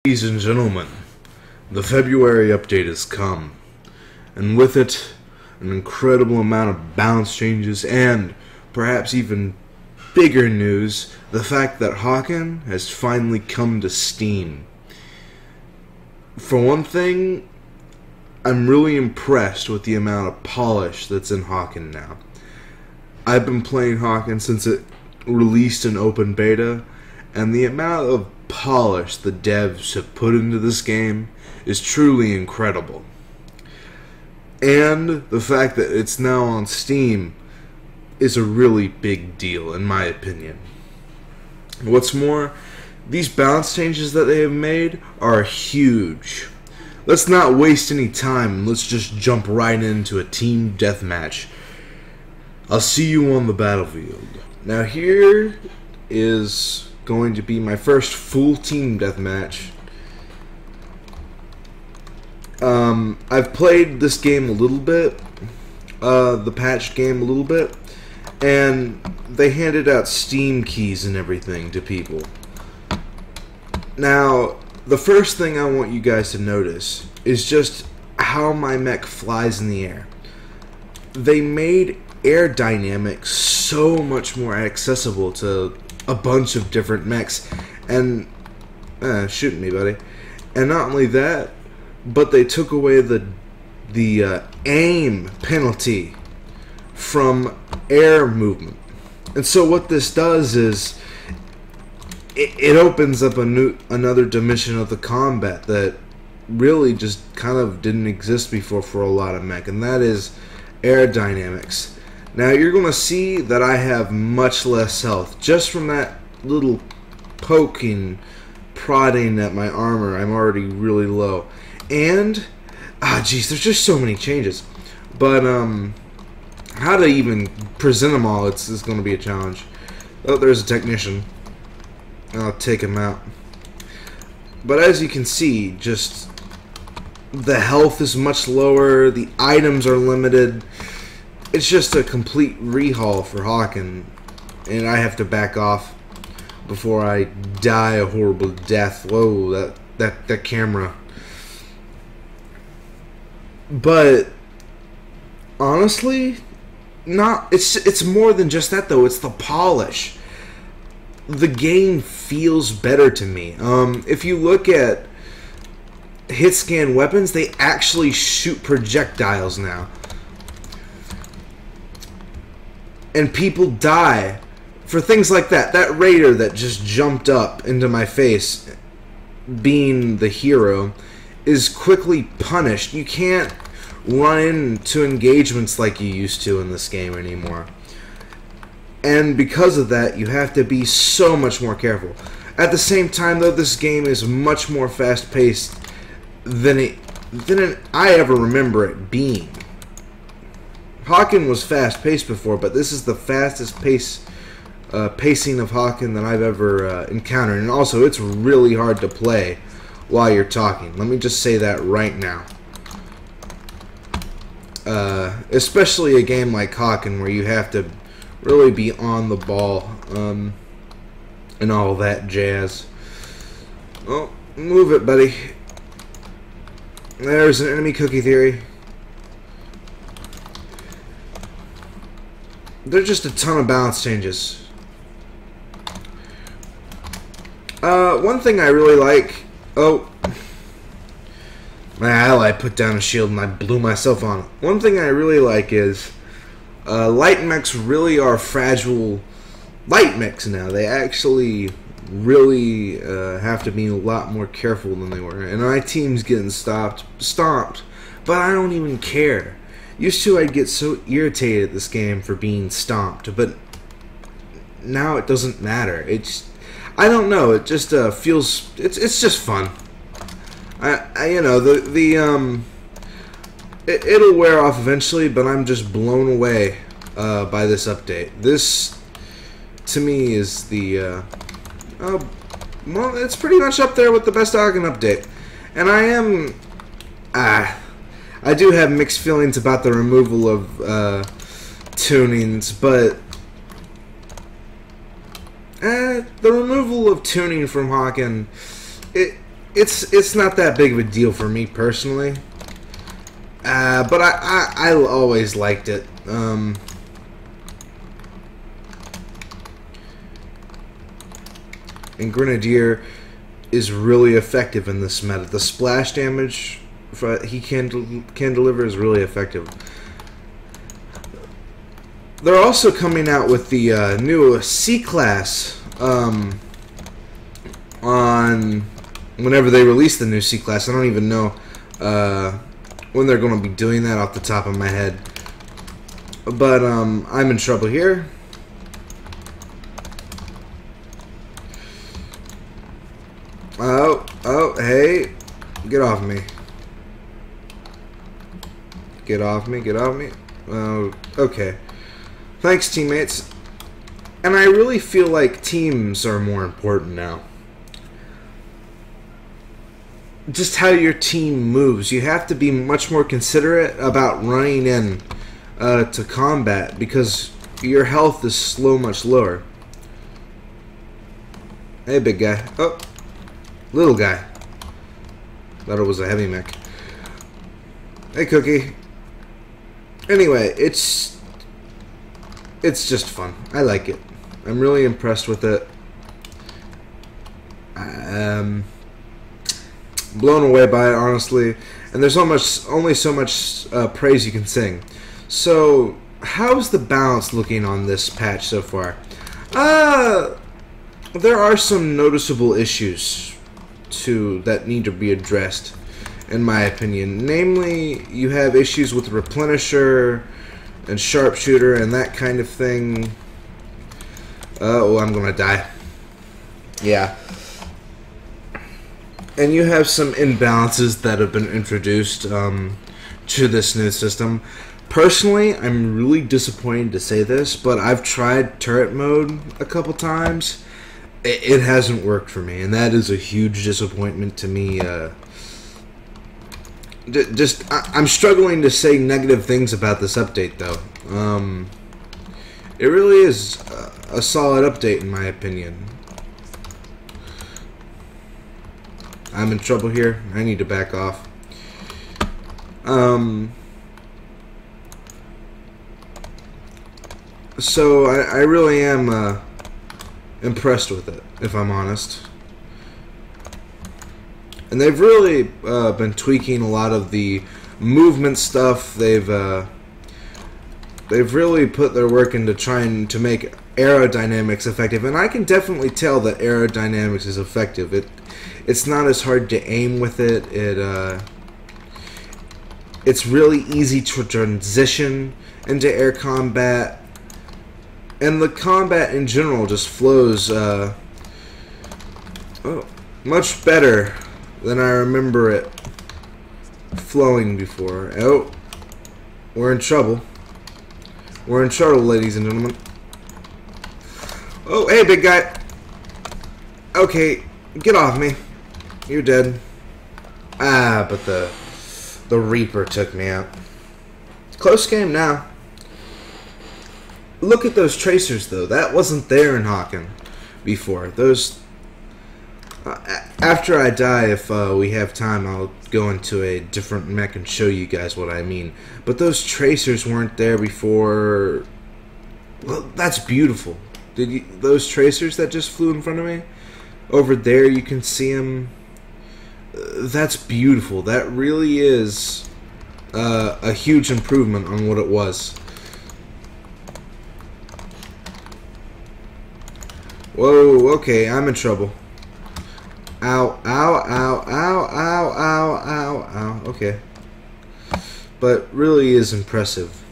Ladies and gentlemen, the February update has come, and with it, an incredible amount of balance changes and, perhaps even bigger news, the fact that Hawken has finally come to Steam. For one thing, I'm really impressed with the amount of polish that's in Hawken now. I've been playing Hawken since it released in open beta, and the amount of polish the devs have put into this game is truly incredible. And the fact that it's now on Steam is a really big deal, in my opinion. What's more, these balance changes that they have made are huge. Let's not waste any time, let's just jump right into a team deathmatch. I'll see you on the battlefield. Now here is going to be my first full team deathmatch. I've played this game a little bit, the patched game a little bit, and they handed out Steam keys and everything to people. Now, the first thing I want you guys to notice is just how my mech flies in the air. They made air dynamics so much more accessible to a bunch of different mechs, and shoot me, buddy. And not only that, but they took away the aim penalty from air movement. And so what this does is it opens up another dimension of the combat that really just kind of didn't exist before for a lot of mech, and that is air dynamics. Now you're going to see that I have much less health just from that little poking, prodding at my armor. I'm already really low. And, geez, there's just so many changes. But, how to even present them all, it's going to be a challenge. Oh, there's a technician. I'll take him out. But as you can see, just the health is much lower, the items are limited. It's just a complete rehaul for Hawken, and I have to back off before I die a horrible death. Whoa, that camera. But honestly, it's more than just that though. It's the polish. The game feels better to me. If you look at hit scan weapons, they actually shoot projectiles now. And people die for things like that. That raider that just jumped up into my face, being the hero, is quickly punished. You can't run into engagements like you used to in this game anymore. And because of that, you have to be so much more careful. At the same time, though, this game is much more fast-paced than I ever remember it being. Hawken was fast-paced before, but this is the fastest pacing of Hawken that I've ever encountered. And also, it's really hard to play while you're talking. Let me just say that right now. Especially a game like Hawken, where you have to really be on the ball and all that jazz. Oh, move it, buddy. There's an enemy cookie theory. There's just a ton of balance changes. One thing I really like... Oh. My ally put down a shield and I blew myself on it. One thing I really like is... light mechs really are fragile light mechs now. They actually really have to be a lot more careful than they were. And my team's getting stomped. But I don't even care. Used to, I'd get so irritated at this game for being stomped, but now it doesn't matter. I don't know. It just feels. It's just fun. You know, it'll wear off eventually, but I'm just blown away by this update. This, to me, is the well, it's pretty much up there with the best Hawken update, and I do have mixed feelings about the removal of tunings, but the removal of tuning from Hawken, it's not that big of a deal for me personally. But I always liked it. And Grenadier is really effective in this meta. The splash damage he can deliver is really effective. They're also coming out with the new C-Class on whenever they release the new C-Class. I don't even know when they're going to be doing that off the top of my head. But I'm in trouble here. Oh, hey, get off me. Get off me, get off me. Oh, okay. Thanks, teammates. And I really feel like teams are more important now. Just how your team moves. You have to be much more considerate about running in to combat because your health is much lower. Hey, big guy. Oh, little guy. Thought it was a heavy mech. Hey, Cookie. Anyway, it's just fun. I like it. I'm really impressed with it. Blown away by it, honestly. And there's only so much praise you can sing. So, how's the balance looking on this patch so far? There are some noticeable issues that need to be addressed, in my opinion. Namely, you have issues with Replenisher and Sharpshooter and that kind of thing. Oh, I'm gonna die. Yeah. And you have some imbalances that have been introduced to this new system. Personally, I'm really disappointed to say this, but I've tried turret mode a couple times. It hasn't worked for me, and that is a huge disappointment to me. I'm struggling to say negative things about this update, though. It really is a solid update, in my opinion. I'm in trouble here. I need to back off. So I really am impressed with it, if I'm honest. And they've really been tweaking a lot of the movement stuff. They've really put their work into trying to make aerodynamics effective, and I can definitely tell that aerodynamics is effective. It's not as hard to aim with it. It's really easy to transition into air combat. And the combat in general just flows much better than I remember it flowing before. Oh, we're in trouble. We're in trouble, ladies and gentlemen. Oh, hey, big guy. Okay, get off me. You're dead. Ah, but the Reaper took me out. Close game now. Look at those tracers, though. That wasn't there in Hawken before. Those. After I die, if we have time, I'll go into a different mech and show you guys what I mean. But those tracers weren't there before. Well, that's beautiful. Those tracers that just flew in front of me? Over there, you can see them. That's beautiful. That really is a huge improvement on what it was. Whoa, okay, I'm in trouble. Ow, ow, ow, ow, ow, ow, ow, ow. Okay. But really is impressive.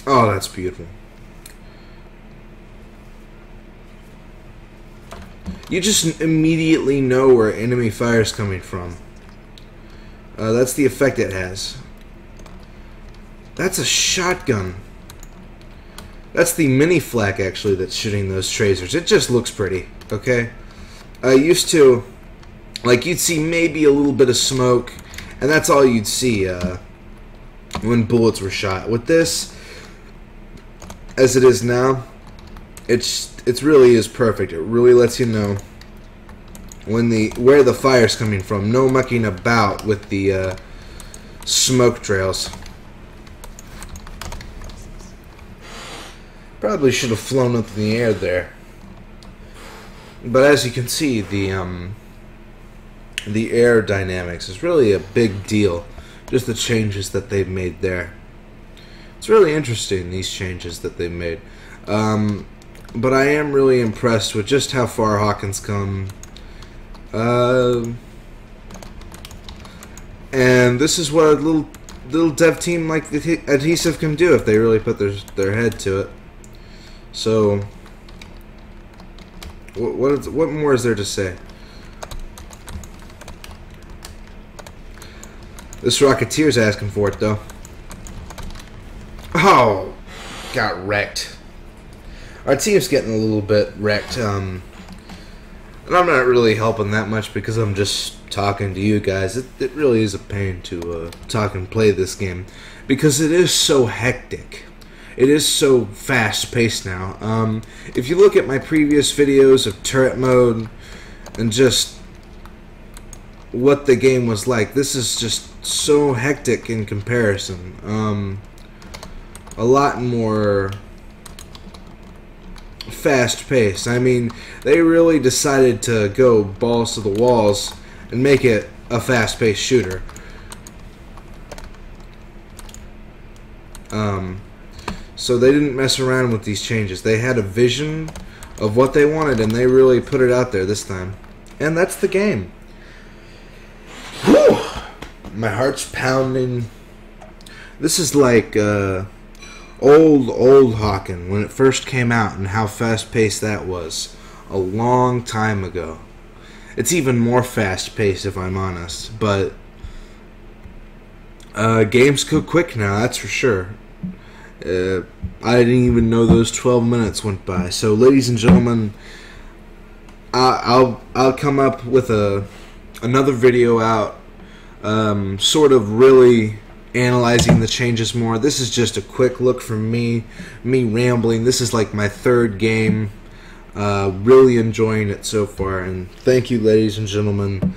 Oh, that's beautiful. You just immediately know where enemy fire is coming from. That's the effect it has. That's a shotgun. That's the mini flak, actually, that's shooting those tracers. It just looks pretty, okay? Used to, like, you'd see maybe a little bit of smoke, and that's all you'd see when bullets were shot. With this, as it is now, it really is perfect. It really lets you know where the fire's coming from. No mucking about with the smoke trails. Probably should have flown up in the air there. But as you can see, the air dynamics is really a big deal. Just the changes that they've made there. It's really interesting, these changes that they've made. But I am really impressed with just how far Hawken's come. And this is what a little dev team like Adhesive can do if they really put their head to it. So, what more is there to say? This Rocketeer's asking for it, though. Oh, got wrecked. Our team's getting a little bit wrecked. And I'm not really helping that much because I'm just talking to you guys. It really is a pain to talk and play this game because it is so hectic. It is so fast-paced now. If you look at my previous videos of turret mode and just what the game was like, this is just so hectic in comparison. A lot more fast-paced. I mean, they really decided to go balls to the walls and make it a fast-paced shooter. So they didn't mess around with these changes. They had a vision of what they wanted, and they really put it out there this time. And that's the game. Whew! My heart's pounding. This is like old Hawken when it first came out, and how fast-paced that was a long time ago. It's even more fast-paced, if I'm honest, but games go quick now, that's for sure. I didn't even know those 12 minutes went by. So, ladies and gentlemen, I'll come up with another video out, sort of really analyzing the changes more. This is just a quick look from me rambling. This is like my third game. Really enjoying it so far, and thank you, ladies and gentlemen.